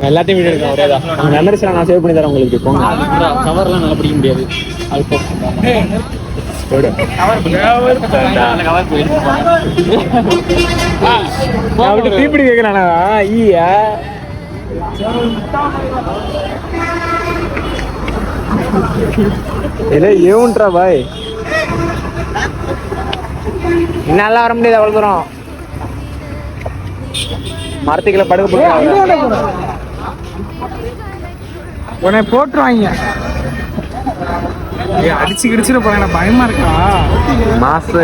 எல்லாத்தையும் வீடியோ எடுக்கலாம் ஒரே தான். அந்த மெமரிஸ்லாம் நான் சேவ் பண்ணி தரேன் உங்களுக்கு. போங்க. கவர்லாம் நல்லா பிடிக்க முடியாது. அது தீப்பிடி கேட்கறானா ஈயா ஏவுன்றா பாய். இன்னெல்லாம் வர முடியாது அவ்வளவு தூரம். மரத்துக்குள்ள படுக்க போட்டு உடனே போட்டுருவாங்க. அடிச்சு கிடிச்சுட்டு போறேன். பயமா இருக்கா? மாசு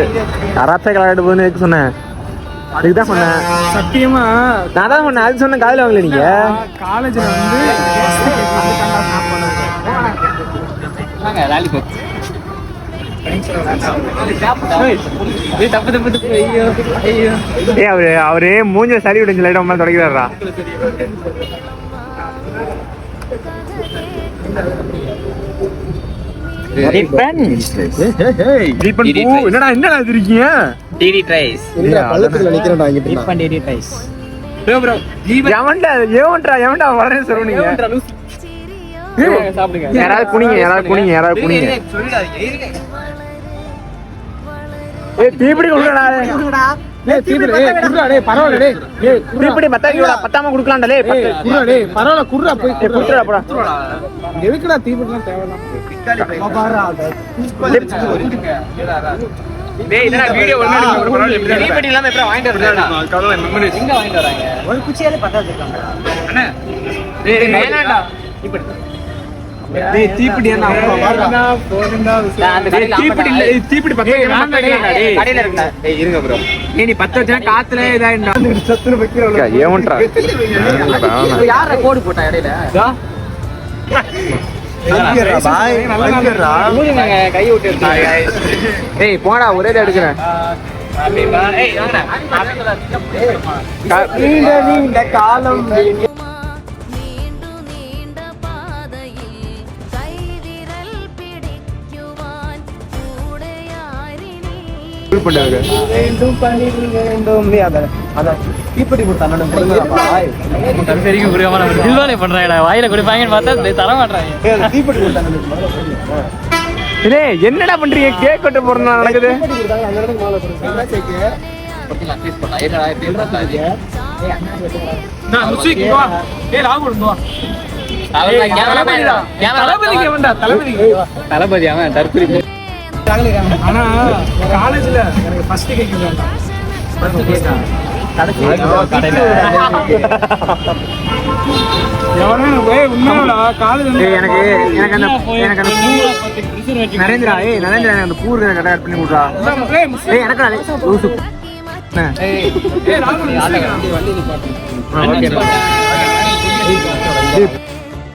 கராத்தே விளையாட்டு போதுன்னு சொன்னேன். அதுக்குதான் சொன்னேன். சத்தியமா நான் தான் சொன்னேன். அது சொன்ன காலையில வாங்கல நீங்க காலேஜ்ல வந்து அவரு மூஞ்ச சரி விடுஞ்சு லைட் மாதிரி தொடக்கிறாரா. என்னடா என்னடா இருக்கீங்க? டிடி ட்ரைஸ் பள்ளத்துல நிக்கிறேன்டா. இங்க டிபன் டிடி ட்ரைஸ் ப்ரோ ப்ரோ எவன்டா எவன்டா வரேன்னு சொல்றீங்க. சாப்பிடுங்க. யாராவது குனிங்க யாராவது குனிங்க. ஏய் தீப்பிடி குடுடா. ஏய் தீப்பிடி குடுடா டேய் பரவாயில்லை டேய். ஏய் தீப்பிடி பத்தாம குடுக்கலாம்டா டேய். குடுடா டேய் பரவாயில்லை குடுடா போய் குடுடா போடா. எதுக்குடா தீப்பிடிலாம் தேவலாம். பாறா டேய் இதெல்லாம் வீடியோ ஒண்ணு எடுங்க பரவாயில்லை. தீப்பிடி இல்லாம எப்பற வாங்கிட்டு வரடா. கவலை மெமரி எங்க வாங்கிட்டு வராங்க? ஒரு குச்சியால பத்தா வச்சிருக்காங்க. அண்ணா டேய் வேணாம்டா தீப்பிடி. டேய் தீப்பிடி என்ன அப்பா வாடா போடுடா. அந்த தீப்பிடி இல்ல தீப்பிடி பத்த டேய் கடையில இருக்குடா. டேய் இருங்க ப்ரோ. நீ பத்த வச்சா காத்துல இதாயிடா. சத்துன வைக்கிறவள ஏவன்டா. யார கோட் போட்டா இடையில? ஐயரா பாய் ஐயரா மூஞ்சிங்க கை விட்டு எடுத்து. டேய் போடா ஒரே இத எடுக்கறேன். ஏய் வாங்கடா. நீண்ட காலம் என்னடா பண்றீங்க? கேக் கட்ட போறா நடக்குது. தளபதி அவன் தற்கொலை. ஆனா காலேஜ்ல எனக்கு ஃபர்ஸ்ட் கேக் வேண்டாம். நரேந்திரா நரேந்திரா அந்த பூ கரெக்ட் பண்ணி விட்றா. எனக்கு